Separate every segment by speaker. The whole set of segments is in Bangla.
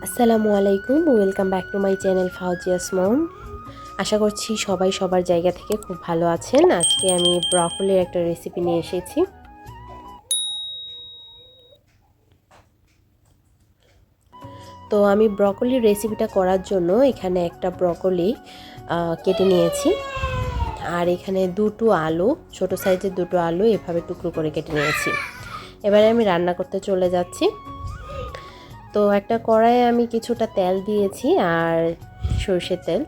Speaker 1: আসসালামু আলাইকুম, welcome back to my channel Fauzia's mom. আশা করছি সবাই সবার জায়গা থেকে খুব ভালো আছেন। আজকে আমি ব্রকলির একটা রেসিপি নিয়ে এসেছি। তো আমি ব্রকলির রেসিপিটা করার জন্য এখানে একটা ব্রকলি কেটে নিয়েছি, আর এখানে দুটো আলু, ছোট সাইজের দুটো আলু এভাবে টুকরো করে কেটে নিয়েছি। এবারে আমি রান্না করতে চলে যাচ্ছি। তো একটা কড়াইয়ে আমি কিছুটা তেল দিয়েছি আর সরষের তেল।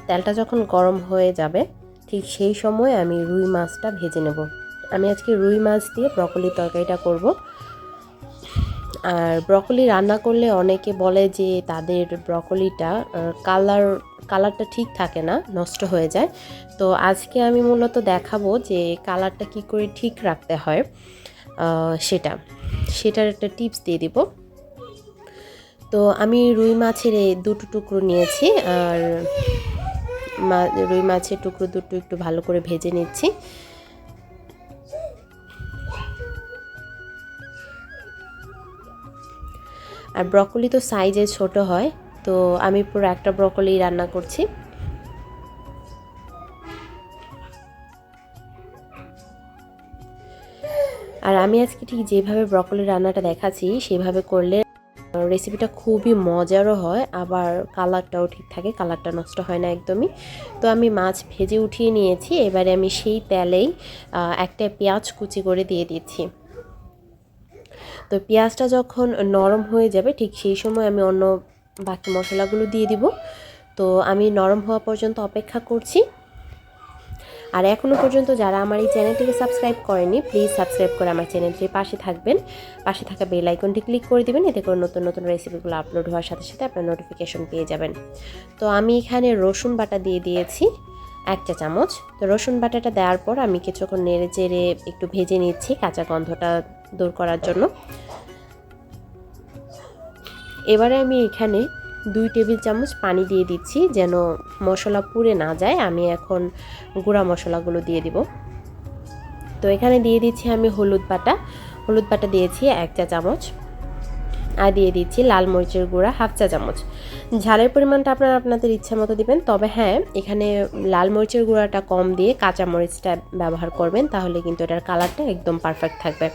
Speaker 1: তেলটা যখন গরম হয়ে যাবে ঠিক সেই সময় আমি রুই মাছটা ভেজে নেব। আমি আজকে রুই মাছ দিয়ে ব্রকলির তরকারিটা করব। আর ব্রকলি রান্না করলে অনেকে বলে যে তাদের ব্রকলিটা কালারটা ঠিক থাকে না, নষ্ট হয়ে যায়। তো আজকে আমি মূলত দেখাবো যে কালারটা কি করে ঠিক রাখতে হয়, সেটার একটা টিপস দিয়ে দিব। তো আমি রুই মাছের এই দুটো টুকরো নিয়েছি, আর রুই মাছের টুকরো দুটো একটু ভালো করে ভেজে নিচ্ছি। আর ব্রকলি তো সাইজে ছোট হয়, তো আমি পুরো একটা ব্রকলি রান্না করছি। আর আমি আজকে ঠিক যেভাবে ব্রকলি রান্নাটা দেখাচ্ছি সেভাবে করলে রেসিপিটা খুবই মজারও হয়, আবার কালারটাও ঠিক থাকে, কালারটা নষ্ট হয় না একদমই। তো আমি মাছ ভেজে উঠিয়ে নিয়েছি। এবারে আমি সেই তেলেই একটা পেঁয়াজ কুচি করে দিয়ে দিচ্ছি। তো পেঁয়াজটা যখন নরম হয়ে যাবে ঠিক সেই সময় আমি অন্য বাকি মশলাগুলো দিয়ে দিব। তো আমি নরম হওয়া পর্যন্ত অপেক্ষা করছি। আর এখনও পর্যন্ত যারা আমার এই চ্যানেলটিকে সাবস্ক্রাইব করেনি, প্লিজ সাবস্ক্রাইব করে আমার চ্যানেলটির পাশে থাকবেন। পাশে থাকা বেল আইকনটি ক্লিক করে দিবেন, এতে করে নতুন নতুন রেসিপিগুলো আপলোড হওয়ার সাথে সাথে আপনার নোটিফিকেশন পেয়ে যাবেন। তো আমি এখানে রসুন বাটা দিয়ে দিয়েছি 1 চা চামচ। তো রসুন বাটাটা দেওয়ার পর আমি কিছুক্ষণ নেড়ে চেড়ে একটু ভেজে নিচ্ছি কাঁচা গন্ধটা দূর করার জন্য। এবারে আমি এখানে 2 টেবিল চামচ পানি দিয়ে দিচ্ছি যেন মশলা পুড়ে না যায়। আমি এখন গুঁড়া মশলাগুলো দিয়ে দিব। তো এখানে দিয়ে দিচ্ছি আমি হলুদ বাটা দিয়েছি 1 চা চামচ, আর দিয়ে দিচ্ছি লাল মরিচের গুঁড়া 1/2 চা চামচ। ঝালের পরিমাণটা আপনারা আপনাদের ইচ্ছা মতো দিবেন, তবে হ্যাঁ, এখানে লাল মরিচের গুঁড়াটা কম দিয়ে কাঁচা মরিচটা ব্যবহার করবেন, তাহলে কিন্তু এটার কালারটা একদম পারফেক্ট থাকবে।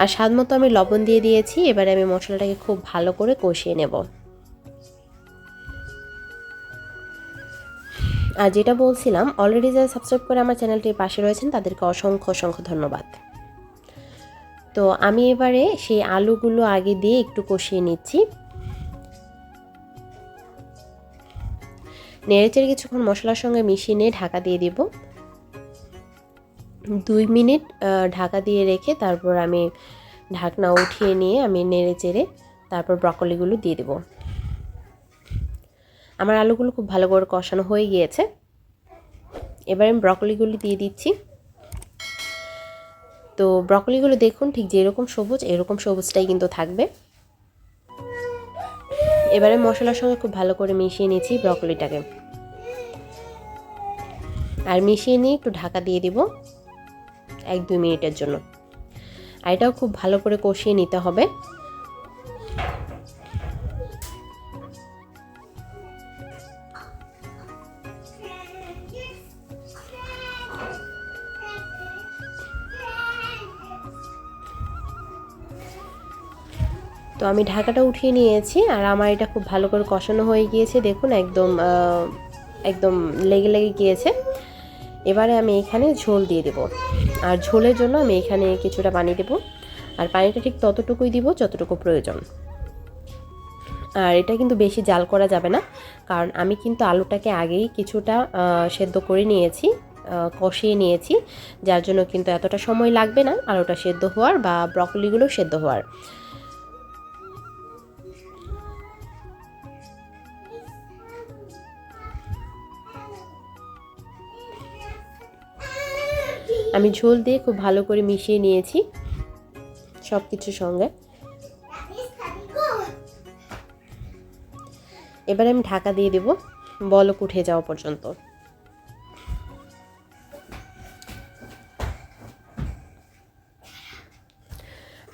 Speaker 1: আর স্বাদ মতো আমি লবণ দিয়ে দিয়েছি। এবারে আমি মশলাটাকে খুব ভালো করে কষিয়ে নেব। আর যেটা বলছিলাম, অলরেডি যারা সাবস্ক্রাইব করে আমার চ্যানেলটির পাশে রয়েছেন তাদেরকে অসংখ্য অসংখ্য ধন্যবাদ। তো আমি এবারে সেই আলুগুলো আগে দিয়ে একটু কষিয়ে নিচ্ছি। নেড়েচেড়ে কিছুক্ষণ মশলার সঙ্গে মিশিয়ে নিয়ে ঢাকা দিয়ে দিব। 2 মিনিট ঢাকা দিয়ে রেখে তারপর আমি ঢাকনা উঠিয়ে নিয়ে আমি নেড়েচেড়ে তারপর ব্রকলিগুলো দিয়ে দেব। আমার আলুগুলো খুব ভালো করে কষানো হয়ে গিয়েছে। এবার আমি ব্রকলিগুলো দিয়ে দিচ্ছি। তো ব্রকলিগুলো দেখুন ঠিক যেরকম সবুজ, এরকম সবুজটাই কিন্তু থাকবে। এবারে মশলার সঙ্গে খুব ভালো করে মিশিয়ে নিয়েছি ব্রকলিটাকে, আর মিশিয়ে নিয়ে একটু ঢাকা দিয়ে দিব 1-2 মিনিটের জন্য। আর এটাও খুব ভালো করে কষিয়ে নিতে হবে। তো আমি ঢাকাটা উঠিয়ে নিয়েছি, আর আমার এটা খুব ভালো করে কষানো হয়ে গিয়েছে। দেখুন একদম একদম লেগে লেগে গিয়েছে। এবারে আমি এখানে ঝোল দিয়ে দেব, আর ঝোলের জন্য আমি এখানে কিছুটা পানি দেব, আর পানিটা ঠিক ততটুকুই দিব যতটুকু প্রয়োজন। আর এটা কিন্তু বেশি জাল করা যাবে না, কারণ আমি কিন্তু আলুটাকে আগেই কিছুটা সেদ্ধ করে নিয়েছি, কষিয়ে নিয়েছি, যার জন্য কিন্তু এতটা সময় লাগবে না আলুটা সেদ্ধ হওয়ার বা ব্রকলিগুলো সেদ্ধ হওয়ার। আমি ঝোল দিয়ে খুব ভালো করে মিশিয়ে নিয়েছি সব কিছুর সঙ্গে। এবারে আমি ঢাকা দিয়ে দেব বলক উঠে যাওয়া পর্যন্ত।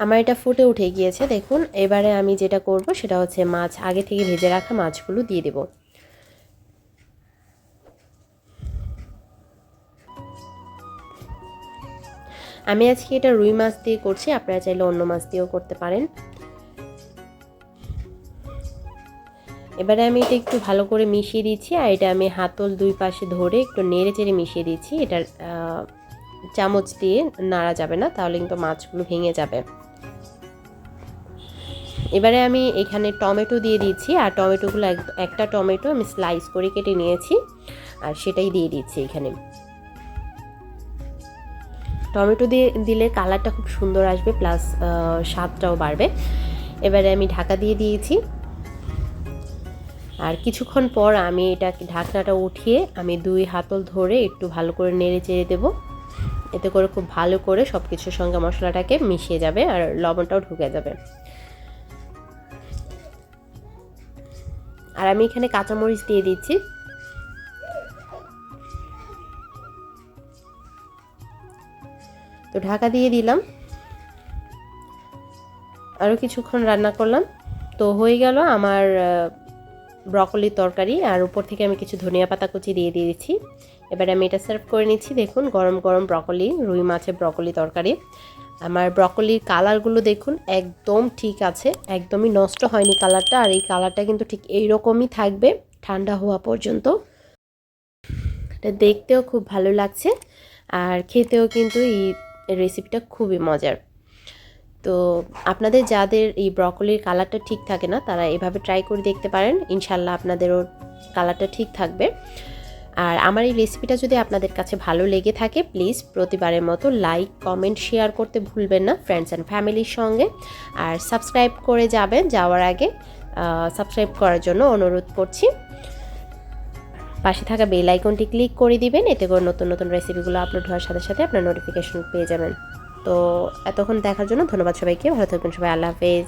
Speaker 1: আমার এটা ফুটে উঠে গিয়েছে দেখুন। এবারে আমি যেটা করব সেটা হচ্ছে মাছ আগে থেকে ভেজে রাখা মাছগুলো দিয়ে দেব। আমি আজকে এটা রুই মাছ দিয়ে করছি, আপনারা চাইলে অন্য মাছ দিয়েও করতে পারেন। এবারে আমি এটা একটু ভালো করে মিশিয়ে দিচ্ছি, আর এটা আমি হাতল দুই পাশে ধরে একটু নেড়ে চেড়ে মিশিয়ে দিচ্ছি। এটা চামচ দিয়ে নাড়া যাবে না, তাহলে কিন্তু মাছগুলো ভেঙে যাবে। এবারে আমি এখানে টমেটো দিয়ে দিচ্ছি, আর টমেটোগুলো একটা টমেটো আমি স্লাইস করে কেটে নিয়েছি, আর সেটাই দিয়ে দিচ্ছি এখানে। টমেটো দিয়ে দিলে কালারটা খুব সুন্দর আসবে, প্লাস স্বাদটাও বাড়বে। এবারে আমি ঢাকা দিয়ে দিয়েছি, আর কিছুক্ষণ পর আমি এটা ঢাকনাটা উঠিয়ে আমি 2 হাতল ধরে একটু ভালো করে নেড়ে চেড়ে দেবো। এতে করে খুব ভালো করে সব কিছুর সঙ্গে মশলাটাকে মিশিয়ে যাবে আর লবণটাও ঢুকে যাবে। আর আমি এখানে কাঁচামরিচ দিয়ে দিচ্ছি। তো ঢাকা দিয়ে দিলাম, আরও কিছুক্ষণ রান্না করলাম। তো হয়ে গেল আমার ব্রকলির তরকারি, আর উপর থেকে আমি কিছু ধনিয়া পাতা কুচি দিয়ে দিয়েছি। এবারে আমি এটা সার্ভ করে নিচ্ছি। দেখুন গরম গরম ব্রকলি, রুই মাছের ব্রকলি তরকারি। আমার ব্রকলির কালারগুলো দেখুন একদম ঠিক আছে, একদমই নষ্ট হয়নি কালারটা। আর এই কালারটা কিন্তু ঠিক এইরকমই থাকবে ঠান্ডা হওয়া পর্যন্ত। এটা দেখতেও খুব ভালো লাগছে, আর খেতেও কিন্তু এই রেসিপিটা খুবই মজার। তো আপনাদের যাদের এই ব্রকলির কালারটা ঠিক থাকে না, তারা এভাবে ট্রাই করে দেখতে পারেন, ইনশাল্লাহ আপনাদেরও কালারটা ঠিক থাকবে। আর আমার এই রেসিপিটা যদি আপনাদের কাছে ভালো লেগে থাকে, প্লিজ প্রতিবারের মতো লাইক কমেন্ট শেয়ার করতে ভুলবেন না ফ্রেন্ডস অ্যান্ড ফ্যামিলির সঙ্গে। আর সাবস্ক্রাইব করে যাবেন, যাওয়ার আগে সাবস্ক্রাইব করার জন্য অনুরোধ করছি। পাশে থাকা বেল আইকনটি ক্লিক করে দিবেন, এতে করে নতুন নতুন রেসিপিগুলো আপলোড হওয়ার সাথে সাথে আপনার নোটিফিকেশন পেয়ে যাবেন। তো এতক্ষণ দেখার জন্য ধন্যবাদ সবাইকে। ভালো থাকবেন সবাই, আল্লাহ হাফেজ।